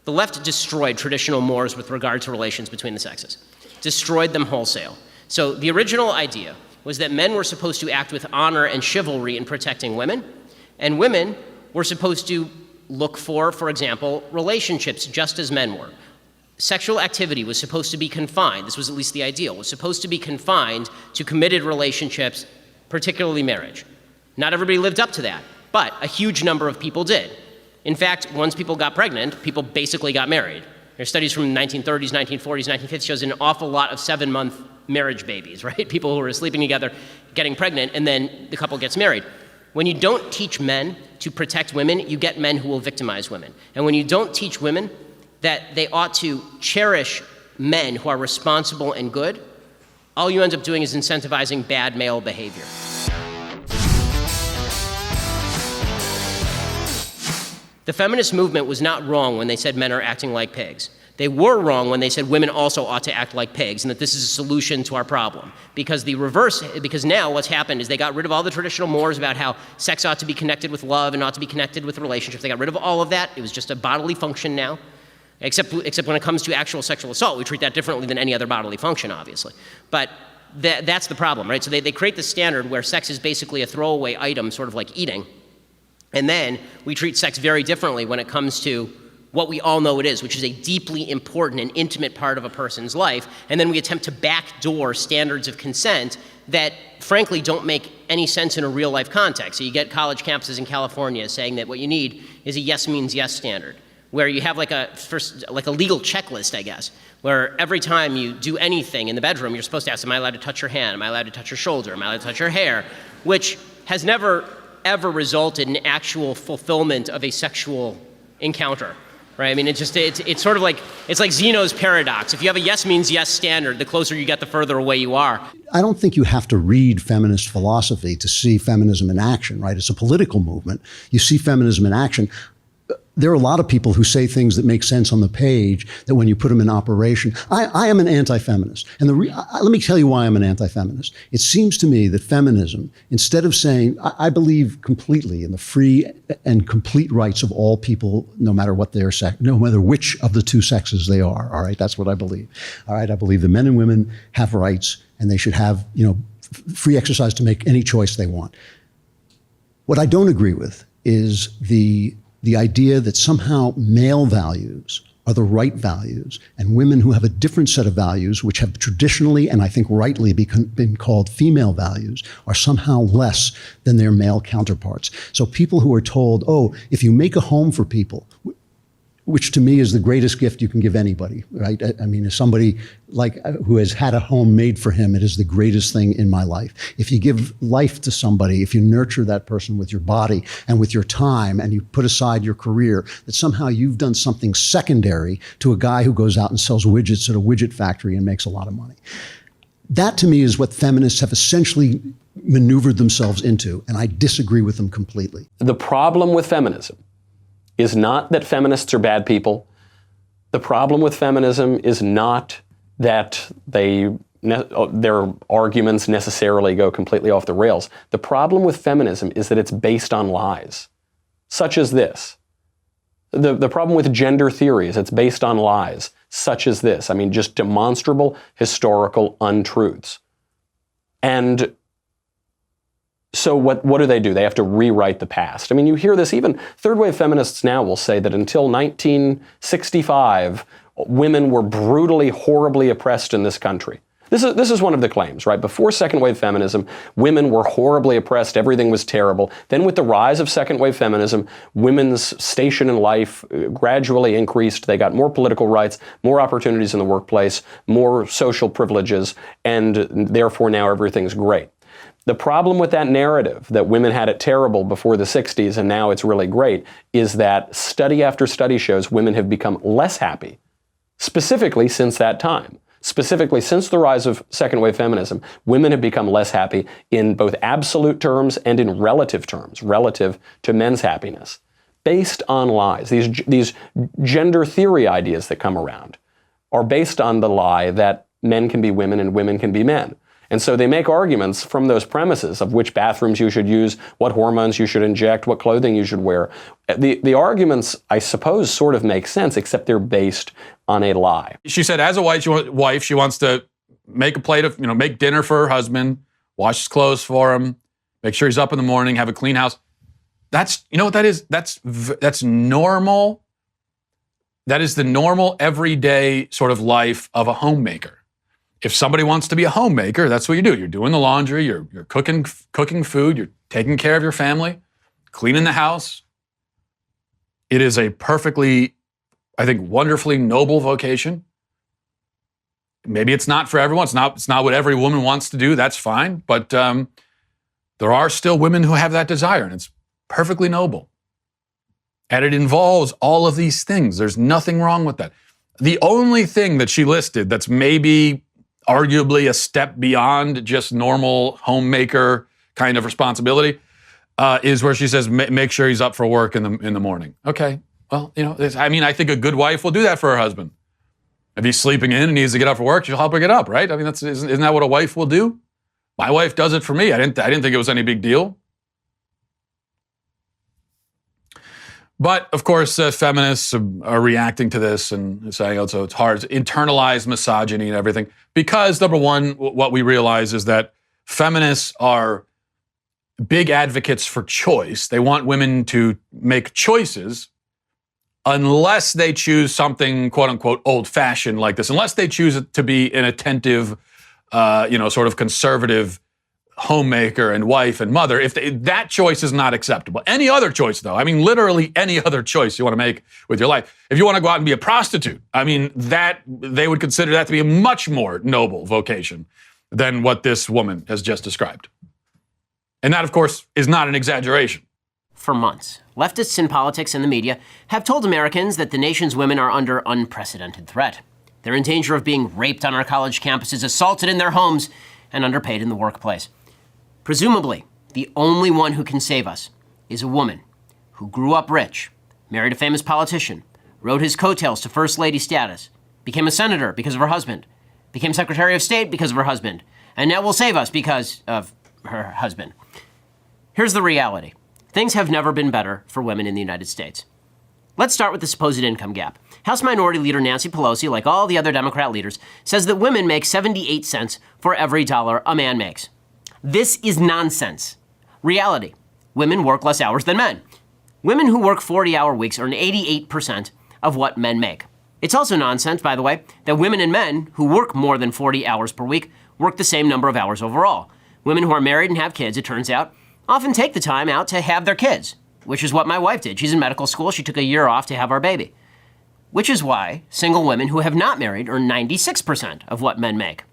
The left destroyed traditional mores with regard to relations between the sexes, destroyed them wholesale. So the original idea was that men were supposed to act with honor and chivalry in protecting women, and women were supposed to look for example, relationships just as men were. Sexual activity was supposed to be confined, this was at least the ideal, was supposed to be confined to committed relationships, particularly marriage. Not everybody lived up to that, but a huge number of people did. In fact, once people got pregnant, people basically got married. There are studies from the 1930s, 1940s, 1950s shows an awful lot of 7-month marriage babies, right? People who are sleeping together, getting pregnant, and then the couple gets married. When you don't teach men to protect women, you get men who will victimize women. And when you don't teach women that they ought to cherish men who are responsible and good, all you end up doing is incentivizing bad male behavior. The feminist movement was not wrong when they said men are acting like pigs. They were wrong when they said women also ought to act like pigs and that this is a solution to our problem. Because now what's happened is they got rid of all the traditional mores about how sex ought to be connected with love and ought to be connected with relationships. They got rid of all of that. It was just a bodily function now. Except when it comes to actual sexual assault, we treat that differently than any other bodily function, obviously. But that's the problem, right? So they create the standard where sex is basically a throwaway item, sort of like eating. And then we treat sex very differently when it comes to what we all know it is, which is a deeply important and intimate part of a person's life. And then we attempt to backdoor standards of consent that frankly don't make any sense in a real life context. So you get college campuses in California saying that what you need is a yes means yes standard, where you have like a legal checklist, I guess, where every time you do anything in the bedroom, you're supposed to ask, am I allowed to touch your hand? Am I allowed to touch your shoulder? Am I allowed to touch your hair? Which has never, ever resulted in actual fulfillment of a sexual encounter, right? I mean, it's sort of like, it's like Zeno's paradox. If you have a yes means yes standard, the closer you get, the further away you are. I don't think you have to read feminist philosophy to see feminism in action, right? It's a political movement. You see feminism in action. There are a lot of people who say things that make sense on the page that when you put them in operation, I am an anti-feminist. And let me tell you why I'm an anti-feminist. It seems to me that feminism, instead of saying, I believe completely in the free and complete rights of all people, no matter what their sex, no matter which of the two sexes they are, all right? That's what I believe. All right, I believe that men and women have rights and they should have, free exercise to make any choice they want. What I don't agree with is the idea that somehow male values are the right values and women who have a different set of values, which have traditionally and I think rightly been called female values, are somehow less than their male counterparts. So people who are told, oh, if you make a home for people, which to me is the greatest gift you can give anybody, right? I mean, as somebody who has had a home made for him, it is the greatest thing in my life. If you give life to somebody, if you nurture that person with your body and with your time and you put aside your career, that somehow you've done something secondary to a guy who goes out and sells widgets at a widget factory and makes a lot of money. That to me is what feminists have essentially maneuvered themselves into, and I disagree with them completely. The problem with feminism is not that feminists are bad people. The problem with feminism is not that their arguments necessarily go completely off the rails. The problem with feminism is that it's based on lies, such as this. The problem with gender theory is it's based on lies, such as this. I mean, just demonstrable historical untruths. And so what do? They have to rewrite the past. I mean, you hear this, even third-wave feminists now will say that until 1965, women were brutally, horribly oppressed in this country. This is one of the claims, right? Before second-wave feminism, women were horribly oppressed, everything was terrible. Then with the rise of second-wave feminism, women's station in life gradually increased. They got more political rights, more opportunities in the workplace, more social privileges, and therefore now everything's great. The problem with that narrative that women had it terrible before the 60s and now it's really great is that study after study shows women have become less happy, specifically since that time. Specifically since the rise of second-wave feminism, women have become less happy in both absolute terms and in relative terms, relative to men's happiness, based on lies. These gender theory ideas that come around are based on the lie that men can be women and women can be men. And so they make arguments from those premises of which bathrooms you should use, what hormones you should inject, what clothing you should wear. The arguments, I suppose, sort of make sense, except they're based on a lie. She said as a wife, she wants to make a plate of, make dinner for her husband, wash his clothes for him, make sure he's up in the morning, have a clean house. That's, you know what that is? That's normal. That is the normal, everyday sort of life of a homemaker. If somebody wants to be a homemaker, that's what you do. You're doing the laundry, you're cooking food, you're taking care of your family, cleaning the house. It is a perfectly, I think, wonderfully noble vocation. Maybe it's not for everyone. It's not what every woman wants to do. That's fine. But there are still women who have that desire, and it's perfectly noble. And it involves all of these things. There's nothing wrong with that. The only thing that she listed that's maybe arguably a step beyond just normal homemaker kind of responsibility is where she says, make sure he's up for work in the morning. Okay, well, I think a good wife will do that for her husband. If he's sleeping in and needs to get up for work, she'll help her get up, right? I mean, isn't that what a wife will do? My wife does it for me. I didn't think it was any big deal. But, of course, feminists are reacting to this and saying, oh, so it's hard to internalize misogyny and everything. Because, number one, what we realize is that feminists are big advocates for choice. They want women to make choices unless they choose something, quote unquote, old fashioned like this, unless they choose to be an attentive, sort of conservative homemaker and wife and mother. If that choice is not acceptable. Any other choice, though, literally any other choice you want to make with your life. If you want to go out and be a prostitute, that they would consider that to be a much more noble vocation than what this woman has just described. And that, of course, is not an exaggeration. For months, leftists in politics and the media have told Americans that the nation's women are under unprecedented threat. They're in danger of being raped on our college campuses, assaulted in their homes, and underpaid in the workplace. Presumably, the only one who can save us is a woman who grew up rich, married a famous politician, rode his coattails to first lady status, became a senator because of her husband, became Secretary of State because of her husband, and now will save us because of her husband. Here's the reality. Things have never been better for women in the United States. Let's start with the supposed income gap. House Minority Leader Nancy Pelosi, like all the other Democrat leaders, says that women make 78 cents for every dollar a man makes. This is nonsense. Reality. Women work less hours than men. Women who work 40-hour weeks earn 88% of what men make. It's also nonsense, by the way, that women and men who work more than 40 hours per week work the same number of hours overall. Women who are married and have kids, it turns out, often take the time out to have their kids, which is what my wife did. She's in medical school. She took a year off to have our baby. Which is why single women who have not married earn 96% of what men make.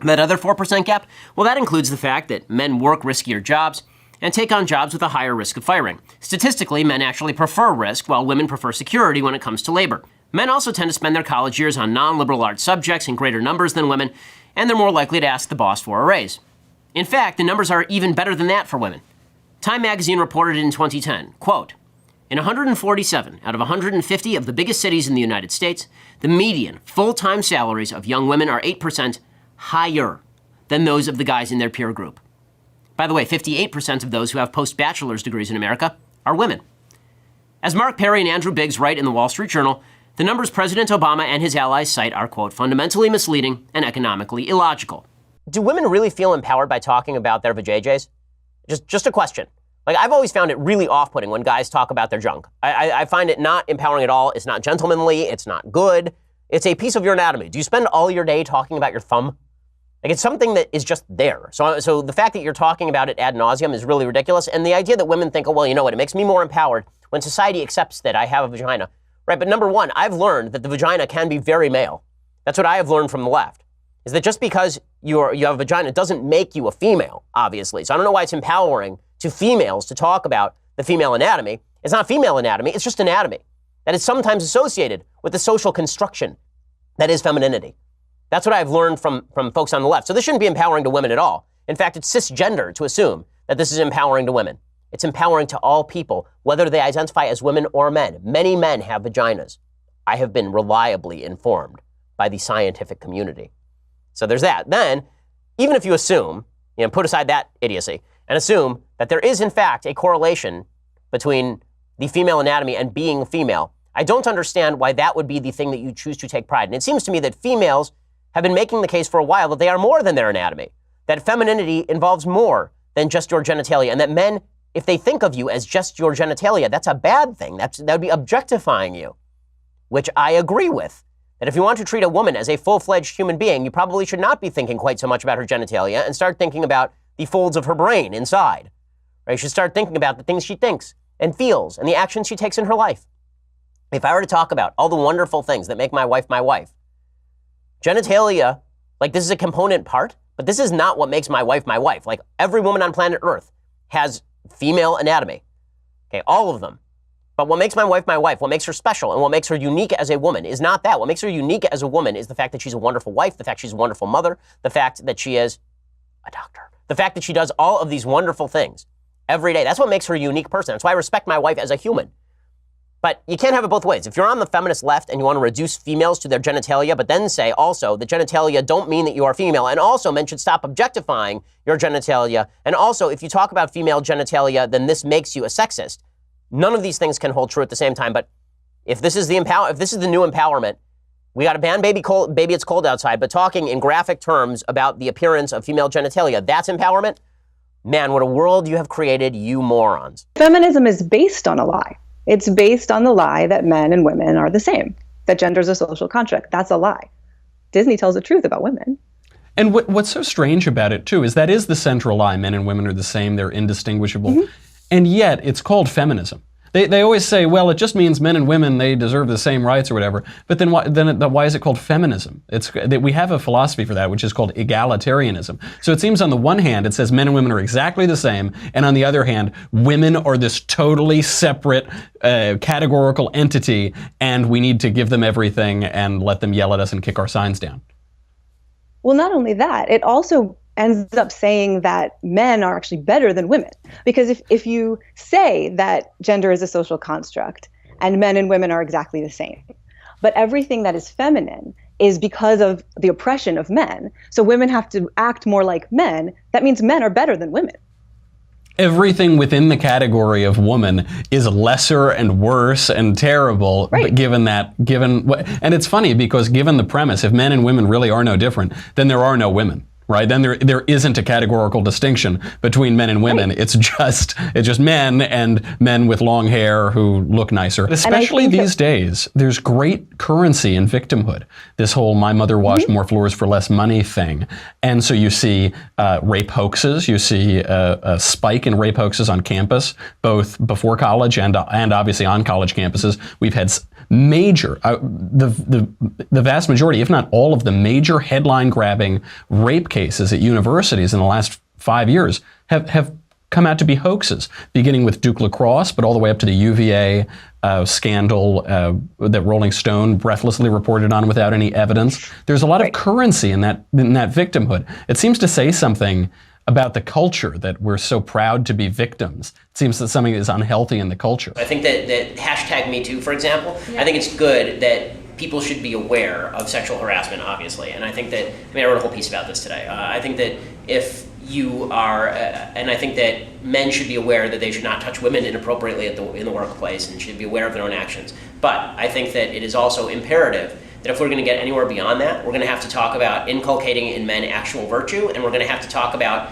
That other 4% gap, well, that includes the fact that men work riskier jobs and take on jobs with a higher risk of firing. Statistically, men actually prefer risk, while women prefer security when it comes to labor. Men also tend to spend their college years on non-liberal arts subjects in greater numbers than women, and they're more likely to ask the boss for a raise. In fact, the numbers are even better than that for women. Time magazine reported in 2010, quote, in 147 out of 150 of the biggest cities in the United States, the median full-time salaries of young women are 8% higher than those of the guys in their peer group. By the way, 58% of those who have post-bachelor's degrees in America are women. As Mark Perry and Andrew Biggs write in the Wall Street Journal, the numbers President Obama and his allies cite are, quote, fundamentally misleading and economically illogical. Do women really feel empowered by talking about their vajayjays? Just a question. I've always found it really off-putting when guys talk about their junk. I find it not empowering at all. It's not gentlemanly. It's not good. It's a piece of your anatomy. Do you spend all your day talking about your thumb? It's something that is just there. So the fact that you're talking about it ad nauseum is really ridiculous. And the idea that women think, oh, well, you know what, it makes me more empowered when society accepts that I have a vagina. Right, but number one, I've learned that the vagina can be very male. That's what I have learned from the left, is that just because you have a vagina doesn't make you a female, obviously. So I don't know why it's empowering to females to talk about the female anatomy. It's not female anatomy, it's just anatomy that is sometimes associated with the social construction that is femininity. That's what I've learned from folks on the left. So this shouldn't be empowering to women at all. In fact, it's cisgender to assume that this is empowering to women. It's empowering to all people, whether they identify as women or men. Many men have vaginas. I have been reliably informed by the scientific community. So there's that. Then, even if you assume, put aside that idiocy, and assume that there is in fact a correlation between the female anatomy and being female, I don't understand why that would be the thing that you choose to take pride in. It seems to me that females have been making the case for a while that they are more than their anatomy, that femininity involves more than just your genitalia, and that men, if they think of you as just your genitalia, that's a bad thing. That would be objectifying you, which I agree with. That if you want to treat a woman as a full-fledged human being, you probably should not be thinking quite so much about her genitalia and start thinking about the folds of her brain inside. Right? You should start thinking about the things she thinks and feels and the actions she takes in her life. If I were to talk about all the wonderful things that make my wife, genitalia, like this is a component part, but this is not what makes my wife. Like every woman on planet Earth has female anatomy. Okay, all of them. But what makes my wife, what makes her special and what makes her unique as a woman is not that. What makes her unique as a woman is the fact that she's a wonderful wife, the fact she's a wonderful mother, the fact that she is a doctor, the fact that she does all of these wonderful things every day. That's what makes her a unique person. That's why I respect my wife as a human. But you can't have it both ways. If you're on the feminist left and you want to reduce females to their genitalia, but then say also the genitalia don't mean that you are female, and also men should stop objectifying your genitalia, and also if you talk about female genitalia, then this makes you a sexist. None of these things can hold true at the same time. But if this is the new empowerment, we got to ban baby it's cold outside, but talking in graphic terms about the appearance of female genitalia, that's empowerment? Man, what a world you have created, you morons. Feminism is based on a lie. It's based on the lie that men and women are the same, that gender is a social construct. That's a lie. Disney tells the truth about women. And what's so strange about it, too, is that is the central lie. Men and women are the same. They're indistinguishable. Mm-hmm. And yet it's called feminism. They always say, well, it just means men and women, they deserve the same rights or whatever. But then why is it called feminism? We have a philosophy for that, which is called egalitarianism. So it seems on the one hand, it says men and women are exactly the same. And on the other hand, women are this totally separate categorical entity. And we need to give them everything and let them yell at us and kick our signs down. Well, not only that, it also ends up saying that men are actually better than women. Because if you say that gender is a social construct and men and women are exactly the same, but everything that is feminine is because of the oppression of men, so women have to act more like men, that means men are better than women. Everything within the category of woman is lesser and worse and terrible, right. But and it's funny because given the premise, if men and women really are no different, then there are no women. Right? Then there isn't a categorical distinction between men and women. Right. It's just men and men with long hair who look nicer. Especially these days, there's great currency in victimhood. This whole my mother washed more floors for less money thing. And so you see rape hoaxes. You see a spike in rape hoaxes on campus, both before college and obviously on college campuses. We've had major, the vast majority, if not all of the major headline-grabbing rape cases at universities in the last 5 years have come out to be hoaxes, beginning with Duke lacrosse, but all the way up to the UVA scandal that Rolling Stone breathlessly reported on without any evidence. There's a lot of currency in that victimhood. It seems to say something about the culture that we're so proud to be victims. It seems that something is unhealthy in the culture. I think that hashtag MeToo, for example, I think it's good that people should be aware of sexual harassment, obviously. And I think that, I wrote a whole piece about this today. I think that if you are, and I think that men should be aware that they should not touch women inappropriately in the workplace and should be aware of their own actions. But I think that it is also imperative that if we're going to get anywhere beyond that, we're going to have to talk about inculcating in men actual virtue, and we're going to have to talk about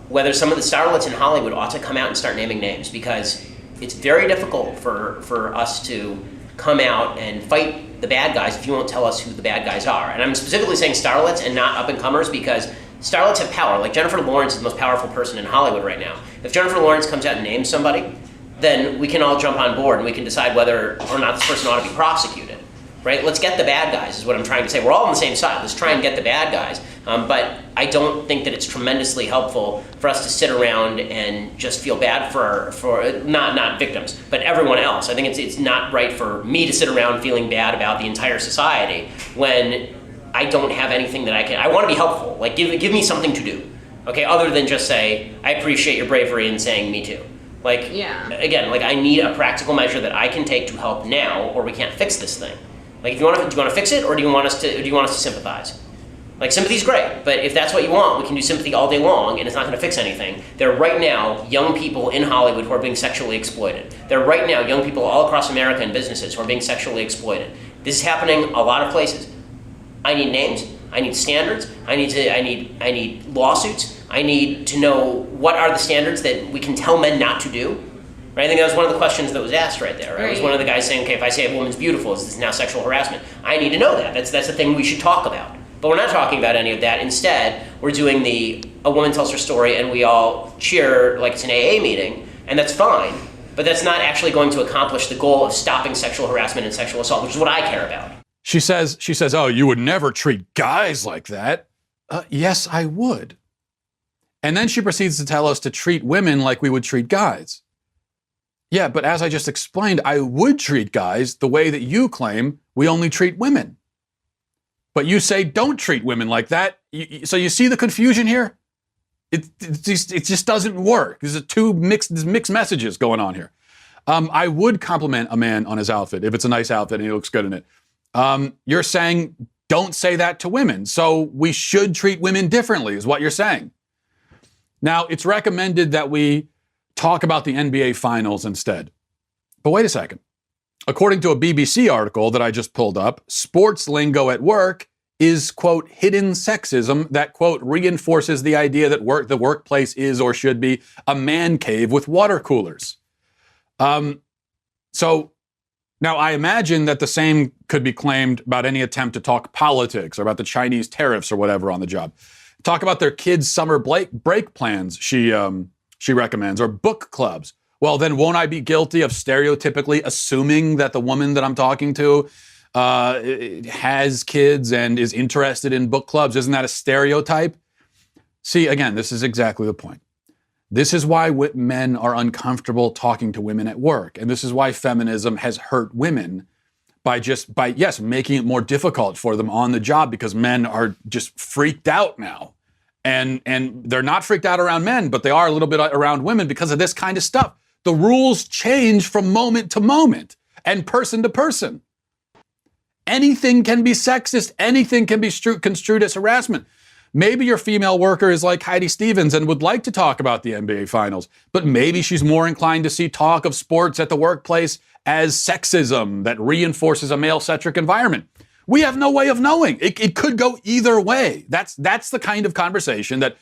whether some of the starlets in Hollywood ought to come out and start naming names, because it's very difficult for us to come out and fight the bad guys if you won't tell us who the bad guys are. And I'm specifically saying starlets and not up-and-comers because starlets have power. Like Jennifer Lawrence is the most powerful person in Hollywood right now. If Jennifer Lawrence comes out and names somebody, then we can all jump on board and we can decide whether or not this person ought to be prosecuted. Right? Let's get the bad guys is what I'm trying to say. We're all on the same side. Let's try and get the bad guys. But I don't think that it's tremendously helpful for us to sit around and just feel bad for not victims, but everyone else. I think it's not right for me to sit around feeling bad about the entire society when I don't have anything that I want to be helpful. Like give me something to do. Okay, other than just say, I appreciate your bravery in saying me too. Like, again, I need a practical measure that I can take to help now, or we can't fix this thing. Like, do you want to fix it, or do you want us to sympathize? Like, sympathy's great, but if that's what you want, we can do sympathy all day long, and it's not going to fix anything. There are right now young people in Hollywood who are being sexually exploited. There are right now young people all across America in businesses who are being sexually exploited. This is happening a lot of places. I need names. I need standards. I need lawsuits. I need to know what are the standards that we can tell men not to do. Right? I think that was one of the questions that was asked right there. Right? It was one of the guys saying, okay, if I say a woman's beautiful, is this now sexual harassment? I need to know that. That's the thing we should talk about. But we're not talking about any of that. Instead, we're doing a woman tells her story and we all cheer like it's an AA meeting, and that's fine. But that's not actually going to accomplish the goal of stopping sexual harassment and sexual assault, which is what I care about. She says, oh, you would never treat guys like that. Yes, I would. And then she proceeds to tell us to treat women like we would treat guys. Yeah, but as I just explained, I would treat guys the way that you claim we only treat women. But you say don't treat women like that. So you see the confusion here? It just doesn't work. There's mixed messages going on here. I would compliment a man on his outfit if it's a nice outfit and he looks good in it. You're saying don't say that to women. So we should treat women differently is what you're saying. Now, it's recommended that we talk about the NBA Finals instead. But wait a second. According to a BBC article that I just pulled up, sports lingo at work is, quote, hidden sexism that, quote, reinforces the idea that the workplace is or should be a man cave with water coolers. So now I imagine that the same could be claimed about any attempt to talk politics or about the Chinese tariffs or whatever on the job. Talk about their kids' summer break plans, she recommends, or book clubs. Well, then won't I be guilty of stereotypically assuming that the woman that I'm talking to has kids and is interested in book clubs? Isn't that a stereotype? See, again, this is exactly the point. This is why men are uncomfortable talking to women at work. And this is why feminism has hurt women by making it more difficult for them on the job, because men are just freaked out now. And they're not freaked out around men, but they are a little bit around women because of this kind of stuff. The rules change from moment to moment and person to person. Anything can be sexist. Anything can be construed as harassment. Maybe your female worker is like Heidi Stevens and would like to talk about the NBA Finals, but maybe she's more inclined to see talk of sports at the workplace as sexism that reinforces a male-centric environment. We have no way of knowing. It could go either way. That's the kind of conversation that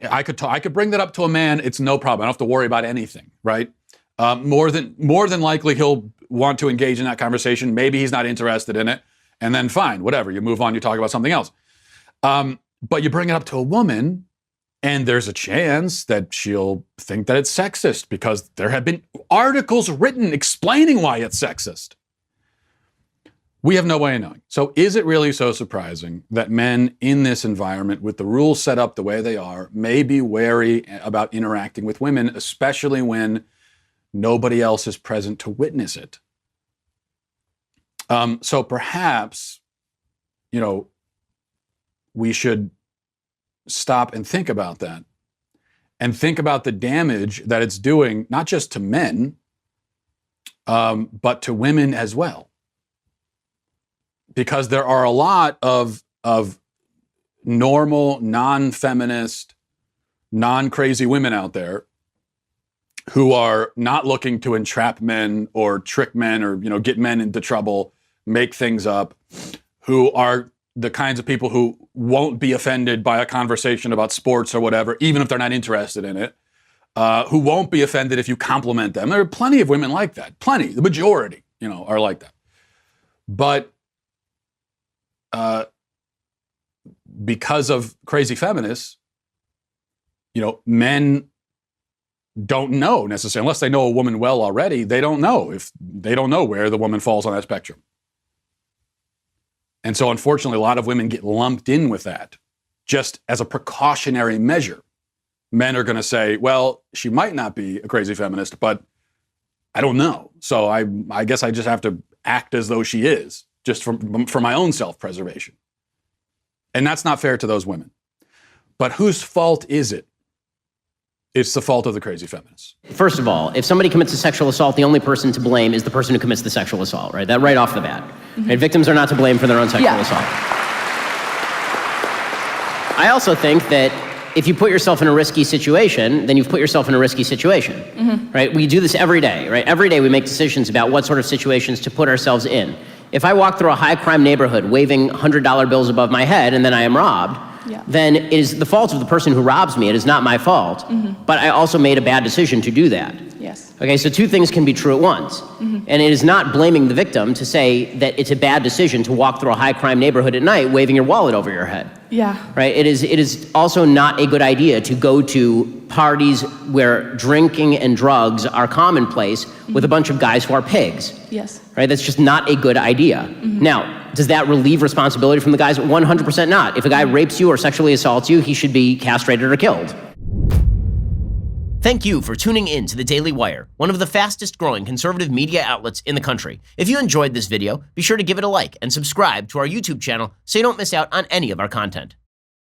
I could bring that up to a man. It's no problem. I don't have to worry about anything, right? More than likely he'll want to engage in that conversation. Maybe he's not interested in it, and then fine, whatever. You move on. You talk about something else. But you bring it up to a woman, and there's a chance that she'll think that it's sexist because there have been articles written explaining why it's sexist. We have no way of knowing. So is it really so surprising that men in this environment, with the rules set up the way they are, may be wary about interacting with women, especially when nobody else is present to witness it? So perhaps, we should stop and think about that, and think about the damage that it's doing, not just to men, but to women as well. Because there are a lot of normal, non-feminist, non-crazy women out there who are not looking to entrap men or trick men or, get men into trouble, make things up, who are the kinds of people who won't be offended by a conversation about sports or whatever, even if they're not interested in it, who won't be offended if you compliment them. There are plenty of women like that. Plenty. The majority, are like that. But because of crazy feminists, men don't know necessarily, unless they know a woman well already, they don't know where the woman falls on that spectrum. And so unfortunately, a lot of women get lumped in with that just as a precautionary measure. Men are going to say, well, she might not be a crazy feminist, but I don't know. So I guess I just have to act as though she is, just for my own self-preservation. And that's not fair to those women. But whose fault is it? It's the fault of the crazy feminists. First of all, if somebody commits a sexual assault, the only person to blame is the person who commits the sexual assault, right? That right off the bat. Mm-hmm. Right? Victims are not to blame for their own sexual assault. I also think that if you put yourself in a risky situation, then you've put yourself in a risky situation, right? We do this every day, right? Every day we make decisions about what sort of situations to put ourselves in. If I walk through a high crime neighborhood waving $100 bills above my head and then I am robbed, then it is the fault of the person who robs me. It is not my fault, but I also made a bad decision to do that. Yes. Okay, so two things can be true at once. And it is not blaming the victim to say that it's a bad decision to walk through a high crime neighborhood at night waving your wallet over your head. Yeah. Right? It is also not a good idea to go to parties where drinking and drugs are commonplace with a bunch of guys who are pigs. Yes. Right? That's just not a good idea. Now, does that relieve responsibility from the guys? 100% not. If a guy rapes you or sexually assaults you, he should be castrated or killed. Thank you for tuning in to The Daily Wire, one of the fastest growing conservative media outlets in the country. If you enjoyed this video, be sure to give it a like and subscribe to our YouTube channel so you don't miss out on any of our content.